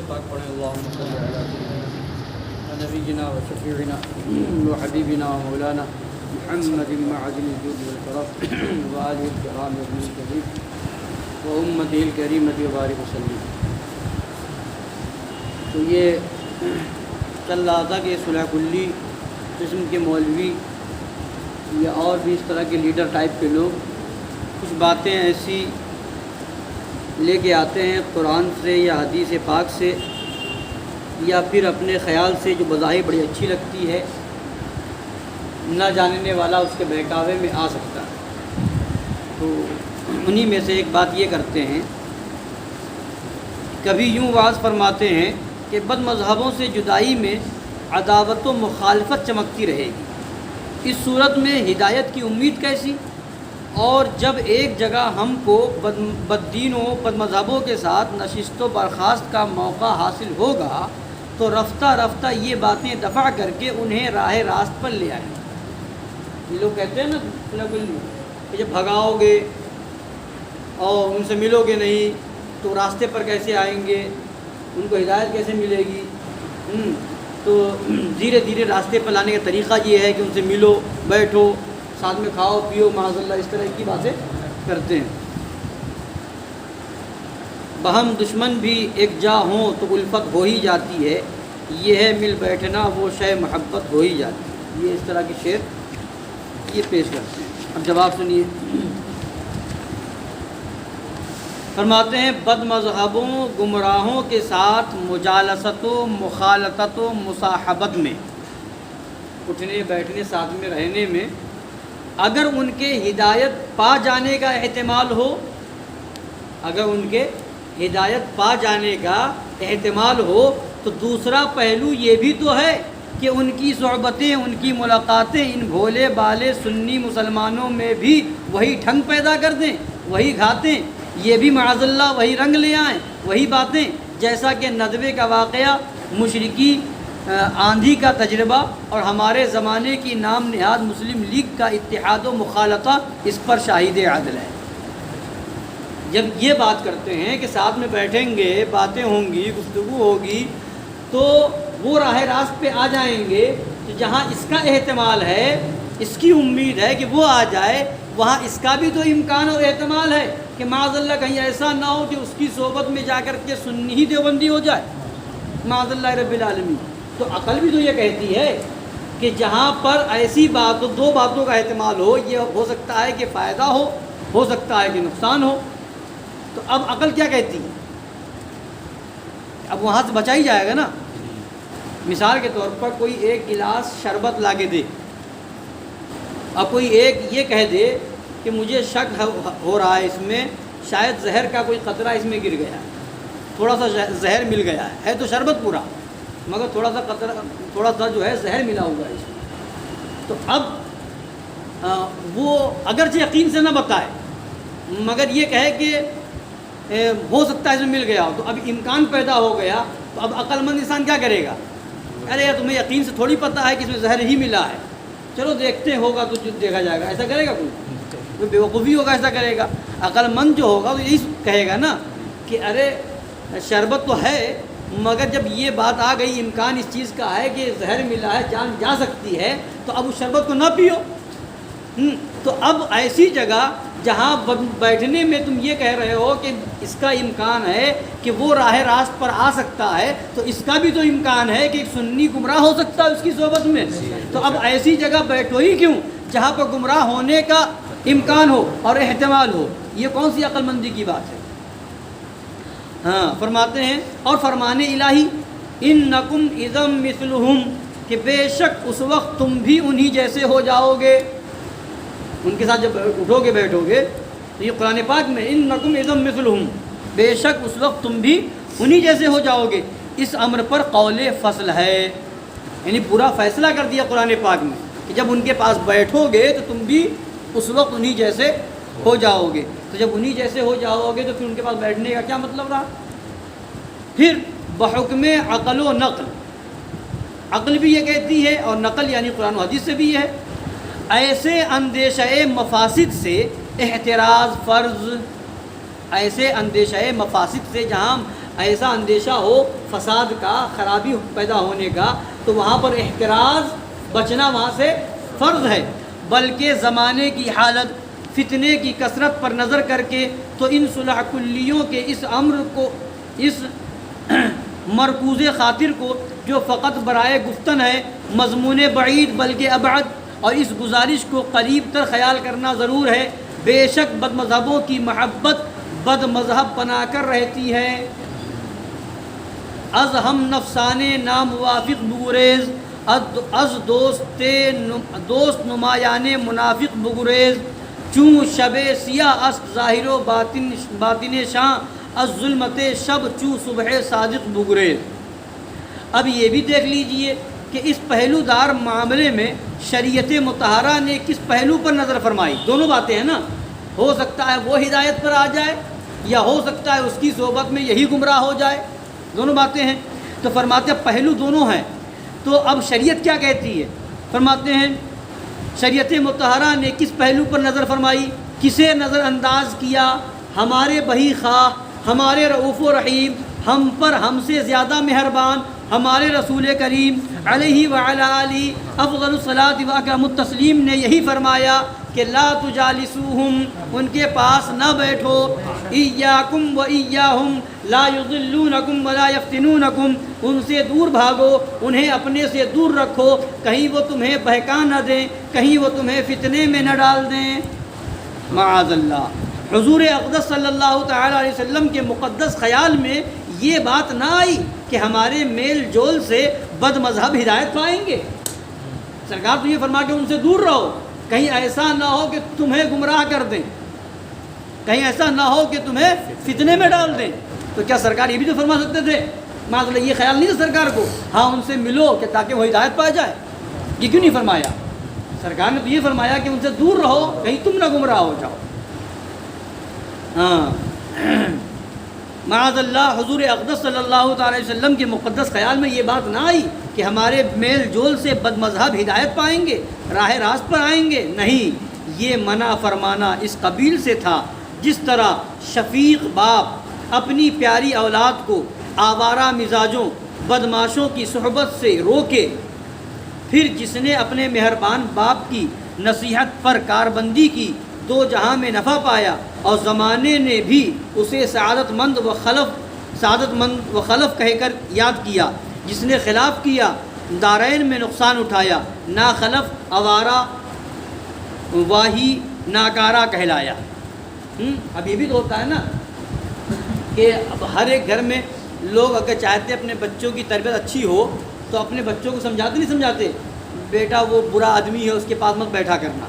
پاک پڑھیں اللہم صلی علی نبینا و شفیعنا و حبیبنا و مولانا محمد معدن الجود والکرم و آلہ الکرام ابن الکریم و امتہ الکریمۃ و بارک وسلم۔ تو یہ چل رہا تھا کہ صلح کلی قسم کے مولوی یا اور بھی اس طرح کے لیڈر ٹائپ کے لوگ کچھ باتیں ایسی لے کے آتے ہیں قرآن سے یا حدیث پاک سے یا پھر اپنے خیال سے جو بظاہر بڑی اچھی لگتی ہے، نہ جاننے والا اس کے بہکاوے میں آ سکتا ہے۔ تو انہی میں سے ایک بات یہ کرتے ہیں، کبھی یوں واعظ فرماتے ہیں کہ بد مذہبوں سے جدائی میں عداوت و مخالفت چمکتی رہے گی، اس صورت میں ہدایت کی امید کیسی؟ اور جب ایک جگہ ہم کو بددینوں بد مذہبوں کے ساتھ نشست و برخاست کا موقع حاصل ہوگا تو رفتہ رفتہ یہ باتیں دفع کر کے انہیں راہ راست پر لے آئیں گے۔ یہ لوگ کہتے ہیں نا کہ جب بھگاؤ گے اور ان سے ملو گے نہیں تو راستے پر کیسے آئیں گے، ان کو ہدایت کیسے ملے گی؟ تو دھیرے دھیرے راستے پر لانے کا طریقہ یہ ہے کہ ان سے ملو، بیٹھو، ساتھ میں کھاؤ پیو، معاذ اللہ اس طرح کی باتیں کرتے ہیں۔ بہم دشمن بھی ایک جا ہوں تو الفت ہو ہی جاتی ہے، یہ ہے مل بیٹھنا وہ شے محبت ہو ہی جاتی ہے۔ یہ اس طرح کے شعر یہ پیش کرتے ہیں۔ اب جواب سنیے۔ فرماتے ہیں بد مذہبوں گمراہوں کے ساتھ مجالست و مخالطت و مصاحبت میں، اٹھنے بیٹھنے ساتھ میں رہنے میں، اگر ان کے ہدایت پا جانے کا احتمال ہو، اگر ان کے ہدایت پا جانے کا احتمال ہو تو دوسرا پہلو یہ بھی تو ہے کہ ان کی صحبتیں، ان کی ملاقاتیں ان بھولے بالے سنی مسلمانوں میں بھی وہی ڈھنگ پیدا کر دیں، وہی گھاتیں، یہ بھی معاذ اللہ وہی رنگ لے آئیں، وہی باتیں، جیسا کہ ندوے کا واقعہ، مشرکی آندھی کا تجربہ اور ہمارے زمانے کی نام نہاد مسلم لیگ کا اتحاد و مخالطہ اس پر شاہد عدل ہے۔ جب یہ بات کرتے ہیں کہ ساتھ میں بیٹھیں گے، باتیں ہوں گی، گفتگو ہوگی، تو وہ راہ راست پہ آ جائیں گے، تو جہاں اس کا احتمال ہے، اس کی امید ہے کہ وہ آ جائے، وہاں اس کا بھی تو امکان اور احتمال ہے کہ معاذ اللہ کہیں ایسا نہ ہو کہ اس کی صحبت میں جا کر کے سنی ہی دیوبندی ہو جائے، معاذ اللہ رب العالمین۔ تو عقل بھی تو یہ کہتی ہے کہ جہاں پر ایسی بات دو باتوں کا احتمال ہو، یہ ہو سکتا ہے کہ فائدہ ہو سکتا ہے کہ نقصان ہو، تو اب عقل کیا کہتی ہے؟ اب وہاں سے بچا ہی جائے گا نا۔ مثال کے طور پر کوئی ایک گلاس شربت لا کے دے، اب کوئی ایک یہ کہہ دے کہ مجھے شک ہو رہا ہے اس میں شاید زہر کا کوئی قطرہ اس میں گر گیا ہے، تھوڑا سا زہر مل گیا ہے تو شربت پورا، مگر تھوڑا سا جو ہے زہر ملا ہوا ہے اس میں۔ تو اب وہ اگرچہ یقین سے نہ بتائے مگر یہ کہے کہ ہو سکتا ہے اس میں مل گیا ہو، تو اب امکان پیدا ہو گیا، تو اب عقل مند انسان کیا کرے گا؟ ارے یار تمہیں یقین سے تھوڑی پتہ ہے کہ اس میں زہر ہی ملا ہے، چلو دیکھتے ہوگا تو دیکھا جائے گا، ایسا کرے گا کوئی بیوقوفی ہوگا ایسا کرے گا؟ عقل مند جو ہوگا وہ یہی کہے گا نا کہ ارے شربت تو ہے مگر جب یہ بات آ گئی، امکان اس چیز کا ہے کہ زہر ملا ہے، جان جا سکتی ہے، تو اب اس شربت کو نہ پیو۔ تو اب ایسی جگہ جہاں بیٹھنے میں تم یہ کہہ رہے ہو کہ اس کا امکان ہے کہ وہ راہ راست پر آ سکتا ہے، تو اس کا بھی تو امکان ہے کہ ایک سنی گمراہ ہو سکتا ہے اس کی صحبت میں، تو اب ایسی جگہ بیٹھو ہی کیوں جہاں پر گمراہ ہونے کا امکان ہو اور احتمال ہو؟ یہ کون سی عقل مندی کی بات ہے؟ ہاں، فرماتے ہیں اور فرمان الہی انکم اذا مثلہم، کہ بے شک اس وقت تم بھی انہی جیسے ہو جاؤ گے، ان کے ساتھ جب اٹھو گے بیٹھو گے، تو یہ قرآن پاک میں انکم اذا مثلہم، بے شک اس وقت تم بھی انہی جیسے ہو جاؤ گے، اس امر پر قول فصل ہے، یعنی پورا فیصلہ کر دیا قرآن پاک میں کہ جب ان کے پاس بیٹھو گے تو تم بھی اس وقت انہی جیسے ہو جاؤ گے۔ تو جب انہی جیسے ہو جاؤ گے تو پھر ان کے پاس بیٹھنے کا کیا مطلب رہا؟ پھر بحکم عقل و نقل، عقل بھی یہ کہتی ہے اور نقل یعنی قرآن و حدیث سے بھی ہے، ایسے اندیشہ مفاسد سے احتراز فرض، ایسے اندیشہ مفاسد سے جہاں ایسا اندیشہ ہو فساد کا، خرابی پیدا ہونے کا، تو وہاں پر احتراز، بچنا وہاں سے فرض ہے۔ بلکہ زمانے کی حالت، فتنے کی کثرت پر نظر کر کے تو ان صلح کلیوں کے اس امر کو، اس مرکوز خاطر کو جو فقط برائے گفتن ہے، مضمون بعید بلکہ ابعد، اور اس گزارش کو قریب تر خیال کرنا ضرور ہے۔ بے شک بد مذہبوں کی محبت بد مذہب بنا کر رہتی ہے، از ہم نفسانے ناموافق بگریز، از دوست نمایان منافق بگریز، چوں شب سیاہ است ظاہر و باطن شاں، از ظلمت شب چوں صبح صادق بگریز۔ اب یہ بھی دیکھ لیجئے کہ اس پہلو دار معاملے میں شریعت مطہرہ نے کس پہلو پر نظر فرمائی؟ دونوں باتیں ہیں نا، ہو سکتا ہے وہ ہدایت پر آ جائے، یا ہو سکتا ہے اس کی صحبت میں یہی گمراہ ہو جائے، دونوں باتیں ہیں۔ تو فرماتے ہیں پہلو دونوں ہیں، تو اب شریعت کیا کہتی ہے؟ فرماتے ہیں شریعت مطہرہ نے کس پہلو پر نظر فرمائی، کسے نظر انداز کیا؟ ہمارے بہی خواہ، ہمارے رؤوف و رحیم، ہم پر ہم سے زیادہ مہربان ہمارے رسول کریم علیہ وعلی آلہ افضل الصلاۃ و اکرم التسلیم نے یہی فرمایا کہ لا تجالسوہم، ان کے پاس نہ بیٹھو، ایاکم و ایاہم لا یضلونکم ولا یفتنونکم، ان سے دور بھاگو، انہیں اپنے سے دور رکھو، کہیں وہ تمہیں بہکا نہ دیں، کہیں وہ تمہیں فتنے میں نہ ڈال دیں، معاذ اللہ۔ حضور اقدس صلی اللہ تعالیٰ علیہ وسلم کے مقدس خیال میں یہ بات نہ آئی کہ ہمارے میل جول سے بد مذہب ہدایت پائیں گے۔ سرکار تو یہ فرما کہ ان سے دور رہو، کہیں ایسا نہ ہو کہ تمہیں گمراہ کر دیں، کہیں ایسا نہ ہو کہ تمہیں فتنے میں ڈال دیں۔ تو کیا سرکار یہ بھی تو فرما سکتے تھے؟ معاذ اللہ، یہ خیال نہیں تھا سرکار کو ہاں ان سے ملو کہ تاکہ وہ ہدایت پا جائے؟ یہ کیوں نہیں فرمایا؟ سرکار نے تو یہ فرمایا کہ ان سے دور رہو، کہیں تم نہ گمراہ ہو جاؤ۔ ہاں معاذ اللہ، حضور اقدس صلی اللہ تعالی وسلم کے مقدس خیال میں یہ بات نہ آئی کہ ہمارے میل جول سے بد مذہب ہدایت پائیں گے، راہ راست پر آئیں گے، نہیں، یہ منع فرمانا اس قبیل سے تھا جس طرح شفیق باپ اپنی پیاری اولاد کو آوارہ مزاجوں بدماشوں کی صحبت سے روکے، پھر جس نے اپنے مہربان باپ کی نصیحت پر کاربندی کی دو جہاں میں نفع پایا، اور زمانے نے بھی اسے سعادت مند و خلف کہہ کر یاد کیا، جس نے خلاف کیا دارین میں نقصان اٹھایا، نا خلف آوارہ واہی ناکارہ کہلایا۔ اب یہ بھی تو ہوتا ہے نا کہ اب ہر ایک گھر میں لوگ اگر چاہتے اپنے بچوں کی تربیت اچھی ہو تو اپنے بچوں کو سمجھاتے نہیں سمجھاتے، بیٹا وہ برا آدمی ہے اس کے پاس مت بیٹھا کرنا،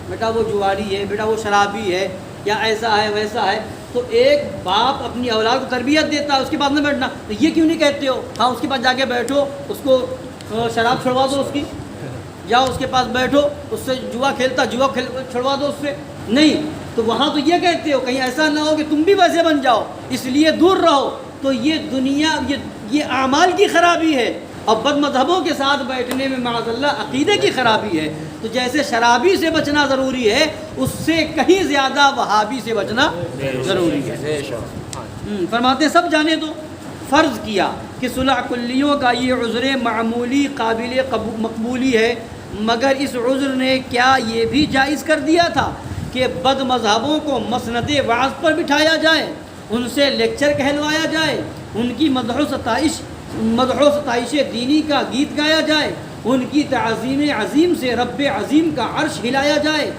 بیٹا وہ جواری ہے، بیٹا وہ شرابی ہے، یا ایسا ہے ویسا ہے۔ تو ایک باپ اپنی اولاد کو تربیت دیتا ہے اس کے پاس نہ بیٹھنا، تو یہ کیوں نہیں کہتے ہو ہاں اس کے پاس جا کے بیٹھو، اس کو شراب چھڑوا دو، اس کی جاؤ اس کے پاس بیٹھو، اس سے جوا چھڑوا دو اس سے، نہیں، تو وہاں تو یہ کہتے ہو کہیں ایسا نہ ہو کہ تم بھی ویسے بن جاؤ، اس لیے دور رہو۔ تو یہ دنیا یہ اعمال کی خرابی ہے، اور بد مذہبوں کے ساتھ بیٹھنے میں معاذ اللہ عقیدے کی خرابی ہے۔ تو جیسے شرابی سے بچنا ضروری ہے، اس سے کہیں زیادہ وہابی سے بچنا ضروری ہے۔ فرماتے ہیں سب جانے دو، فرض کیا کہ صلح کلیوں کا یہ عذر معمولی قابل مقبولی ہے، مگر اس عذر نے کیا یہ بھی جائز کر دیا تھا کہ بد مذہبوں کو مسند وعظ پر بٹھایا جائے، ان سے لیکچر کہلوایا جائے، ان کی مدح و ستائش دینی کا گیت گایا جائے، ان کی تعظیم عظیم سے رب عظیم کا عرش ہلایا جائے،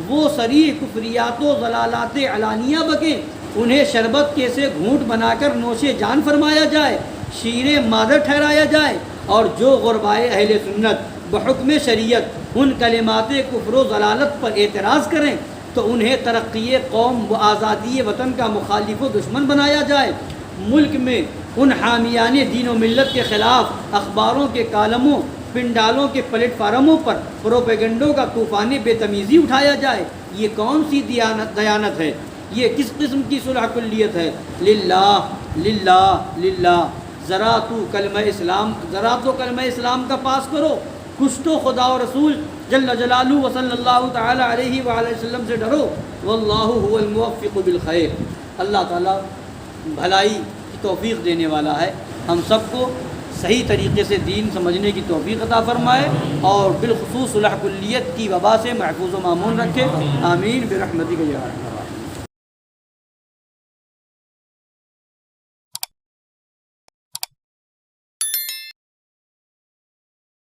وہ صریح کفریات و ضلالات علانیہ بکیں، انہیں شربت کے سے گھونٹ بنا کر نوش جان فرمایا جائے، شیر مادر ٹھہرایا جائے، اور جو غربائے اہل سنت بحکم شریعت ان کلمات کفر و ضلالت پر اعتراض کریں تو انہیں ترقی قوم و آزادی وطن کا مخالف و دشمن بنایا جائے، ملک میں ان حامیان دین و ملت کے خلاف اخباروں کے کالموں، پنڈالوں کے پلیٹ فارموں پر پروپیگنڈوں کا طوفان بے تمیزی اٹھایا جائے۔ یہ کون سی دیانت ہے؟ یہ کس قسم کی صلح کلیت ہے؟ للہ للہ للہ، ذرا تو کلمہ اسلام کا پاس کرو، کچھ تو خدا و رسول جل جلالہ و صلی اللہ تعالی علیہ وآلہ وسلم سے ڈرو، واللہ هو الموفق بالخیر، اللہ تعالیٰ بھلائی کی توفیق دینے والا ہے۔ ہم سب کو صحیح طریقے سے دین سمجھنے کی توفیق عطا فرمائے اور بالخصوص صلح کلیت کی وبا سے محفوظ و معمون رکھے، آمین برحمتک یا ارحم۔